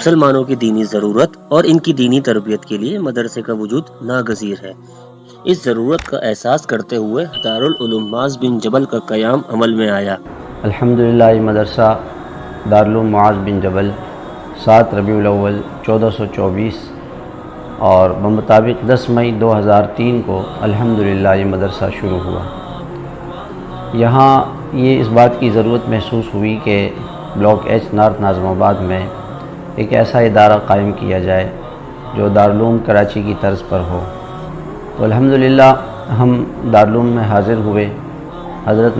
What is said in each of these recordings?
مسلمانوں کی دینی ضرورت اور ان کی دینی تربیت کے لیے مدرسے کا وجود ناگزیر ہے۔ اس ضرورت کا احساس کرتے ہوئے دارالعلوم معاذ بن جبل کا قیام عمل میں آیا۔ الحمدللہ یہ مدرسہ دارالعلوم معاذ بن جبل 7 ربیع الاول 1424 اور بمطابق 10 مئی 2003 کو الحمدللہ یہ مدرسہ شروع ہوا۔ یہاں یہ اس بات کی ضرورت محسوس ہوئی کہ بلاک ایچ نارتھ ناظم آباد میں ایک ایسا ادارہ قائم کیا جائے جو دارالعلوم کراچی کی طرز پر ہو، تو الحمدللہ ہم دارالعلوم میں حاضر ہوئے۔ حضرت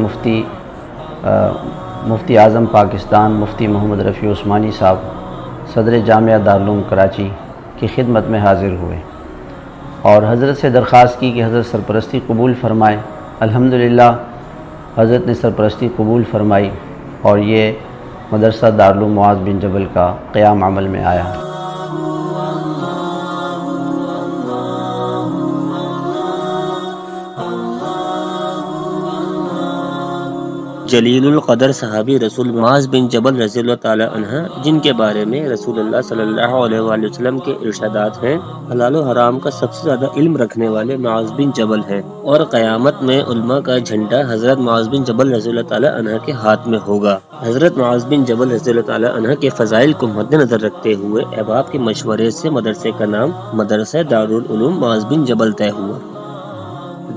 مفتی اعظم پاکستان مفتی محمد رفیع عثمانی صاحب صدر جامعہ دارالعلوم کراچی کی خدمت میں حاضر ہوئے اور حضرت سے درخواست کی کہ حضرت سرپرستی قبول فرمائیں۔ الحمدللہ حضرت نے سرپرستی قبول فرمائی اور یہ مدرسہ دارالعلوم معاذ بن جبل کا قیام عمل میں آیا۔ جلیل القدر صحابی رسول معاذ بن جبل رضی اللہ تعالی عنہ، جن کے بارے میں رسول اللہ صلی اللہ علیہ وآلہ وسلم کے ارشادات ہیں، حلال و حرام کا سب سے زیادہ علم رکھنے والے معاذ بن جبل ہیں، اور قیامت میں علماء کا جھنڈا حضرت معاذ بن جبل رضی اللہ تعالی عنہ کے ہاتھ میں ہوگا۔ حضرت معاذ بن جبل رضی اللہ تعالی عنہ کے فضائل کو مد نظر رکھتے ہوئے احباب کے مشورے سے مدرسے کا نام مدرسہ دارالعلوم معاذ بن جبل طے ہوا۔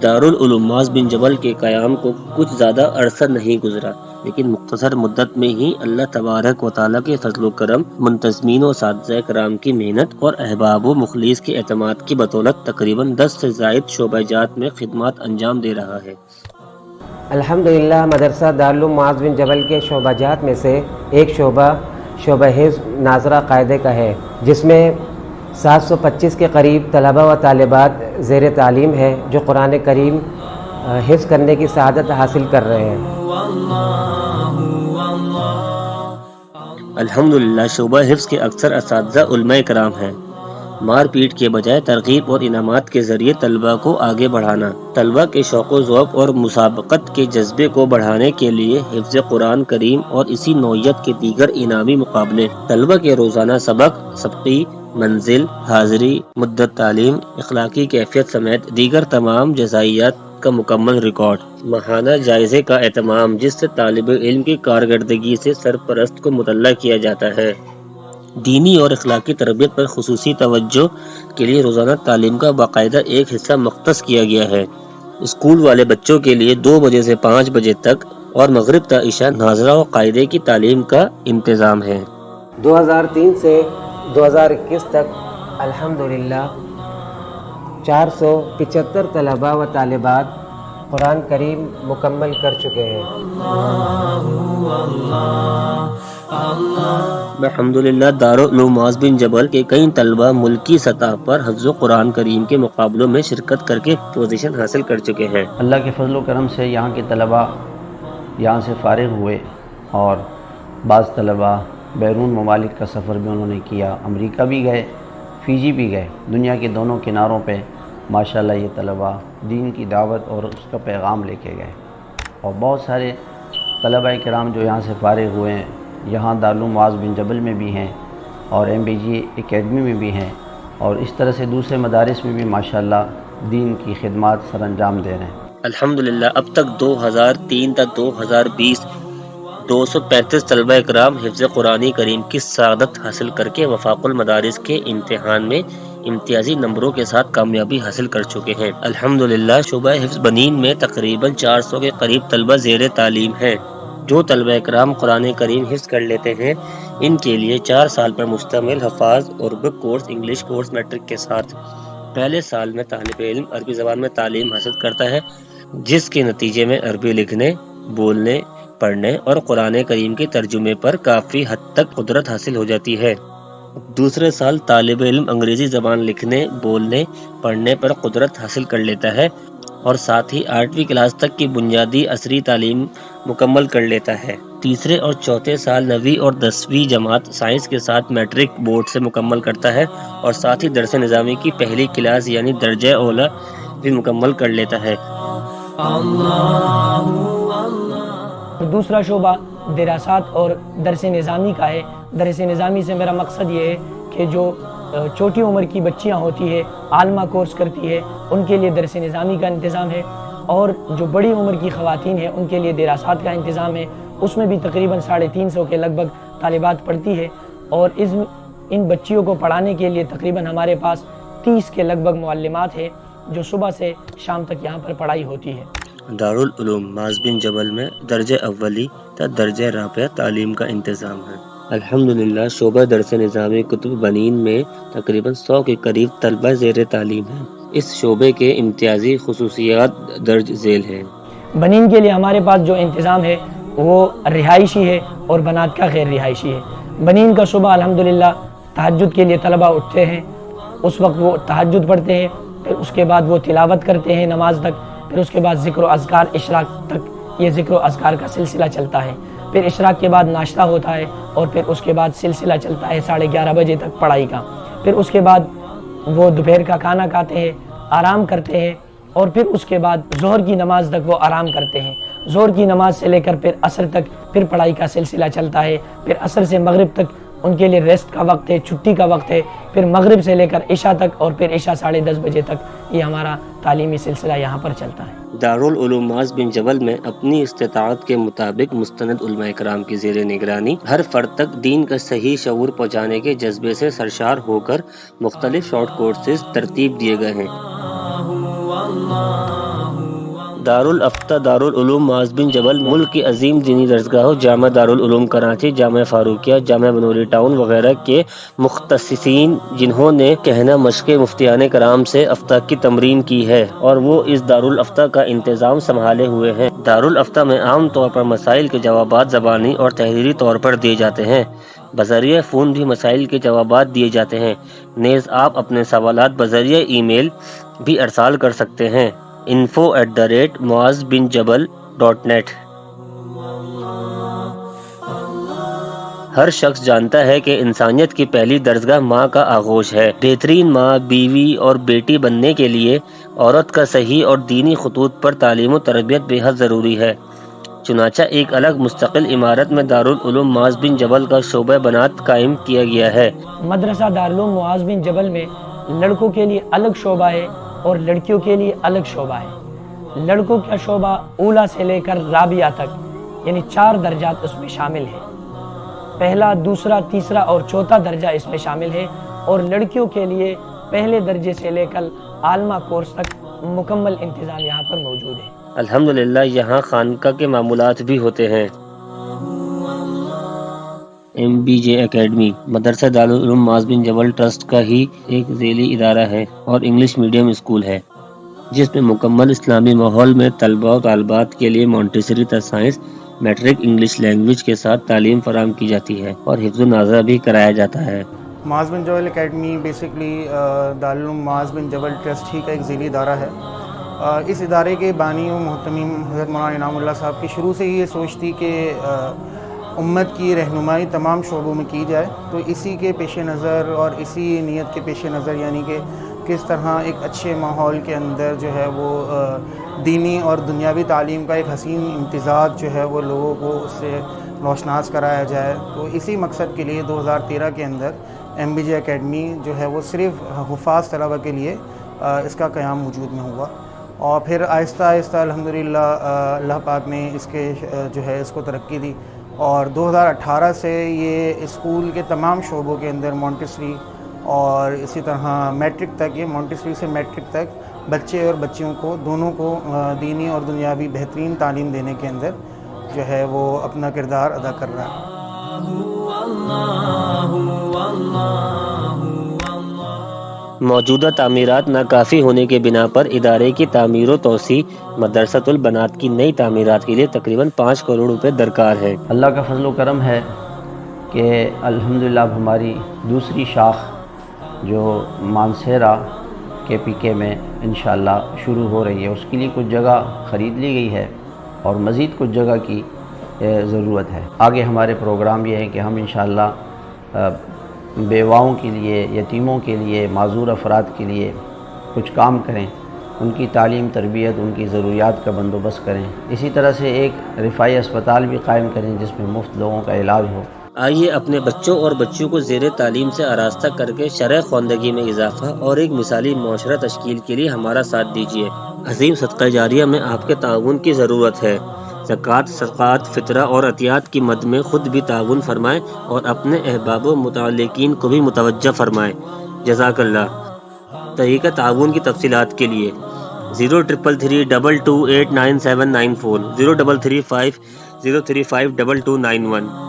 دارالعلوم معاذ بن جبل کے قیام کو کچھ زیادہ عرصہ نہیں گزرا، لیکن مختصر مدت میں ہی اللہ تبارک و تعالیٰ کے فضل و کرم، منتظمین و اساتذہ کرام کی محنت اور احباب و مخلص کے اعتماد کی بدولت تقریباً 10 سے زائد شعبہ جات میں خدمات انجام دے رہا ہے۔ الحمدللہ مدرسہ دارالعلوم معاذ بن جبل کے شعبہ جات میں سے ایک شعبہ حفظ ناظرہ قاعدے کا ہے، جس میں 725 کے قریب طلبہ و طالبات زیر تعلیم ہے جو قرآن کریم حفظ کرنے کی سعادت حاصل کر رہے ہیں۔ الحمدللہ شعبہ حفظ کے اکثر اساتذہ علماء کرام ہیں۔ مار پیٹ کے بجائے ترغیب اور انعامات کے ذریعے طلبہ کو آگے بڑھانا، طلبہ کے شوق و ذوق اور مسابقت کے جذبے کو بڑھانے کے لیے حفظ قرآن کریم اور اسی نوعیت کے دیگر انعامی مقابلے، طلبہ کے روزانہ سبقی، منزل، حاضری، مدت تعلیم، اخلاقی کیفیت سمیت دیگر تمام جزائیات کا مکمل ریکارڈ، ماہانہ جائزے کا اہتمام جس سے طالب علم کی کارکردگی سے سرپرست کو مطلع کیا جاتا ہے۔ دینی اور اخلاقی تربیت پر خصوصی توجہ کے لیے روزانہ تعلیم کا باقاعدہ ایک حصہ مختص کیا گیا ہے۔ اسکول والے بچوں کے لیے 2 بجے سے 5 بجے تک اور مغرب تا عشاء ناظرہ و قاعدے کی تعلیم کا انتظام ہے۔ 2003 سے 2021 تک الحمدللہ 475 طلباء و طالبات قرآن کریم مکمل کر چکے ہیں۔ الحمدللہ دارالعلوم معاذ بن جبل کے کئی طلبہ ملکی سطح پر حفظ قرآن کریم کے مقابلوں میں شرکت کر کے پوزیشن حاصل کر چکے ہیں۔ اللہ کے فضل و کرم سے یہاں کے طلبہ یہاں سے فارغ ہوئے اور بعض طلبہ بیرون ممالک کا سفر بھی انہوں نے کیا، امریکہ بھی گئے، فیجی بھی گئے، دنیا کے دونوں کناروں پہ ماشاءاللہ یہ طلبہ دین کی دعوت اور اس کا پیغام لے کے گئے۔ اور بہت سارے طلبہ کرام جو یہاں سے فارغ ہوئے ہیں یہاں دارالعلوم معاذ بن جبل میں بھی ہیں اور MBG اکیڈمی میں بھی ہیں، اور اس طرح سے دوسرے مدارس میں بھی ماشاءاللہ دین کی خدمات سر انجام دے رہے ہیں۔ الحمدللہ اب تک 2003 تا 2020 235 طلبہ اکرام حفظ قرآن کریم کی سعادت حاصل کر کے وفاق المدارس کے امتحان میں امتیازی نمبروں کے ساتھ کامیابی حاصل کر چکے ہیں۔ الحمدللہ شعبہ حفظ بنین میں تقریباً 400 کے قریب طلبہ زیر تعلیم ہیں۔ جو طلبہ اکرام قرآن کریم حفظ کر لیتے ہیں ان کے لیے 4 سال پر مشتمل حفاظ Arabic course, English course matric کے ساتھ پہلے سال میں طالب علم عربی زبان میں تعلیم حاصل کرتا ہے، جس کے نتیجے میں عربی لکھنے، بولنے، پڑھنے اور قرآن کریم کے ترجمے پر کافی حد تک قدرت حاصل ہو جاتی ہے۔ دوسرے سال طالب علم انگریزی زبان لکھنے، بولنے، پڑھنے پر قدرت حاصل کر لیتا ہے اور ساتھ ہی 8ویں کلاس تک کی بنیادی عصری تعلیم مکمل کر لیتا ہے۔ تیسرے اور چوتھے سال 9ویں اور 10ویں جماعت سائنس کے ساتھ میٹرک بورڈ سے مکمل کرتا ہے اور ساتھ ہی درس نظامی کی پہلی کلاس یعنی درجہ اولی بھی مکمل کر لیتا ہے۔ دوسرا شعبہ دراسات اور درس نظامی کا ہے درس نظامی سے میرا مقصد یہ ہے کہ جو چھوٹی عمر کی بچیاں ہوتی ہے، عالمہ کورس کرتی ہے، ان کے لیے درس نظامی کا انتظام ہے، اور جو بڑی عمر کی خواتین ہیں ان کے لیے دراسات کا انتظام ہے۔ اس میں بھی تقریباً 350 کے لگ بھگ طالبات پڑھتی ہے، اور ان بچیوں کو پڑھانے کے لیے تقریباً ہمارے پاس 30 کے لگ بھگ معلمات ہیں جو صبح سے شام تک یہاں پر پڑھائی ہوتی ہے۔ دارالعلوم معاذ بن جبل میں درجہ اولی تا درجہ رابعہ تعلیم کا انتظام ہے۔ الحمدللہ شعبہ درس نظامی کتب بنین میں تقریباً 100 کے قریب طلبہ زیر تعلیم ہیں۔ اس شعبے کے امتیازی خصوصیات درج ذیل ہیں۔ بنین کے لیے ہمارے پاس جو انتظام ہے وہ رہائشی ہے اور بنات کا غیر رہائشی ہے۔ بنین کا شعبہ الحمدللہ تہجد کے لیے طلبہ اٹھتے ہیں، اس وقت وہ تہجد پڑھتے ہیں، پھر اس کے بعد وہ تلاوت کرتے ہیں نماز تک، پھر اس کے بعد ذکر و اذکار اشراق تک یہ ذکر و اذکار کا سلسلہ چلتا ہے، پھر اشراق کے بعد ناشتہ ہوتا ہے، اور پھر اس کے بعد سلسلہ چلتا ہے 11:30 بجے تک پڑھائی کا۔ پھر اس کے بعد وہ دوپہر کا کھانا کھاتے ہیں، آرام کرتے ہیں، اور پھر اس کے بعد ظہر کی نماز تک وہ آرام کرتے ہیں۔ ظہر کی نماز سے لے کر پھر عصر تک پھر پڑھائی کا سلسلہ چلتا ہے، پھر عصر سے مغرب تک ان کے لیے ریسٹ کا وقت ہے، چھٹی کا وقت ہے، پھر مغرب سے لے کر عشاء تک، اور پھر عشاء 10:30 بجے تک یہ ہمارا تعلیمی سلسلہ یہاں پر چلتا ہے۔ دارالعلوم معاذ بن جبل میں اپنی استطاعت کے مطابق مستند علماء کرام کی زیر نگرانی ہر فرد تک دین کا صحیح شعور پہنچانے کے جذبے سے سرشار ہو کر مختلف شارٹ کورسز ترتیب دیے گئے ہیں۔ دارالفتہ دارالعلوم معاذ بن جبل ملک کی عظیم دینی درسگاہوں جامعہ دارالعلوم کراچی، جامعہ فاروقیہ، جامعہ بنوری ٹاؤن وغیرہ کے مختصین جنہوں نے کہنا مشق مفتیان کرام سے افتہ کی تمرین کی ہے اور وہ اس دارالفتہ کا انتظام سنبھالے ہوئے ہیں۔ دارالفتہ میں عام طور پر مسائل کے جوابات زبانی اور تحریری طور پر دیے جاتے ہیں، بذریعہ فون بھی مسائل کے جوابات دیے جاتے ہیں، نیز آپ اپنے سوالات بذریعہ ای میل بھی ارسال کر سکتے ہیں۔ info@muazbinjabal.net۔ ہر شخص جانتا ہے کہ انسانیت کی پہلی درسگاہ ماں کا آغوش ہے۔ بہترین ماں، بیوی اور بیٹی بننے کے لیے عورت کا صحیح اور دینی خطوط پر تعلیم و تربیت بے حد ضروری ہے۔ چنانچہ ایک الگ مستقل عمارت میں دارالعلوم معاذ بن جبل کا شعبہ بنات قائم کیا گیا ہے۔ مدرسہ دارالعلوم معاذ بن جبل میں لڑکوں کے لیے الگ شعبہ ہے اور لڑکیوں کے لیے الگ شعبہ ہے۔ لڑکوں کا شعبہ اولا سے لے کر رابعہ تک یعنی 4 درجات اس میں شامل ہے۔ پہلا، دوسرا، تیسرا اور چوتھا درجہ اس میں شامل ہے، اور لڑکیوں کے لیے پہلے درجے سے لے کر عالمہ کورس تک مکمل انتظام یہاں پر موجود ہے۔ الحمدللہ یہاں خانقاہ کے معمولات بھی ہوتے ہیں۔ MBJ اکیڈمی مدرسہ دارالعلوم معاذ بن جبل ٹرسٹ کا ہی ایک ذیلی ادارہ ہے اور انگلش میڈیم اسکول ہے، جس میں مکمل اسلامی ماحول میں طلباء و طالبات کے لیے مونٹیسری تا سائنس میٹرک انگلش لینگویج کے ساتھ تعلیم فراہم کی جاتی ہے اور حفظ و ناظرہ بھی کرایا جاتا ہے۔ معاذ بن جبل اکیڈمی بیسکلی دارالعلوم معاذ بن جبل ٹرسٹ ہی کا ایک ذیلی ادارہ ہے۔ اس ادارے کے بانی و محتمم حضرت مولانا انعام اللہ صاحب کی شروع سے ہی یہ سوچ تھی کہ امت کی رہنمائی تمام شعبوں میں کی جائے، تو اسی کے پیش نظر اور اسی نیت کے پیش نظر یعنی کہ کس طرح ایک اچھے ماحول کے اندر جو ہے وہ دینی اور دنیاوی تعلیم کا ایک حسین امتزاج جو ہے وہ لوگوں کو اس سے روشناس کرایا جائے، تو اسی مقصد کے لیے 2013 کے اندر MBJ اکیڈمی جو ہے وہ صرف حفاظ طلبہ کے لیے اس کا قیام وجود میں ہوا، اور پھر آہستہ آہستہ الحمدللہ اللہ پاک نے اس کے جو ہے اس کو ترقی دی، اور 2018 سے یہ اسکول کے تمام شعبوں کے اندر مونٹیسری اور اسی طرح میٹرک تک، یہ مونٹیسری سے میٹرک تک بچے اور بچیوں کو دونوں کو دینی اور دنیاوی بہترین تعلیم دینے کے اندر جو ہے وہ اپنا کردار ادا کر رہا ہے۔ موجودہ تعمیرات ناکافی ہونے کے بنا پر ادارے کی تعمیر و توسیع مدرسۃ البنات کی نئی تعمیرات کے لیے تقریباً 5 کروڑ روپے درکار ہے۔ اللہ کا فضل و کرم ہے کہ الحمدللہ اب ہماری دوسری شاخ جو مانسہرہ KPK میں انشاءاللہ شروع ہو رہی ہے، اس کے لیے کچھ جگہ خرید لی گئی ہے اور مزید کچھ جگہ کی ضرورت ہے۔ آگے ہمارے پروگرام یہ ہے کہ ہم انشاءاللہ بیواؤں کے لیے، یتیموں کے لیے، معذور افراد کے لیے کچھ کام کریں، ان کی تعلیم تربیت، ان کی ضروریات کا بندوبست کریں۔ اسی طرح سے ایک رفاعی اسپتال بھی قائم کریں جس میں مفت لوگوں کا علاج ہو۔ آئیے اپنے بچوں اور بچیوں کو زیر تعلیم سے آراستہ کر کے شرح خواندگی میں اضافہ اور ایک مثالی معاشرہ تشکیل کے لیے ہمارا ساتھ دیجیے۔ عظیم صدقہ جاریہ میں آپ کے تعاون کی ضرورت ہے۔ زکوٰۃ، صدقات، فطرہ اور عطیات کی مد میں خود بھی تعاون فرمائیں اور اپنے احباب و متعلقین کو بھی متوجہ فرمائیں۔ جزاک اللہ۔ طریقہ تعاون کی تفصیلات کے لیے 03332289794 03350352291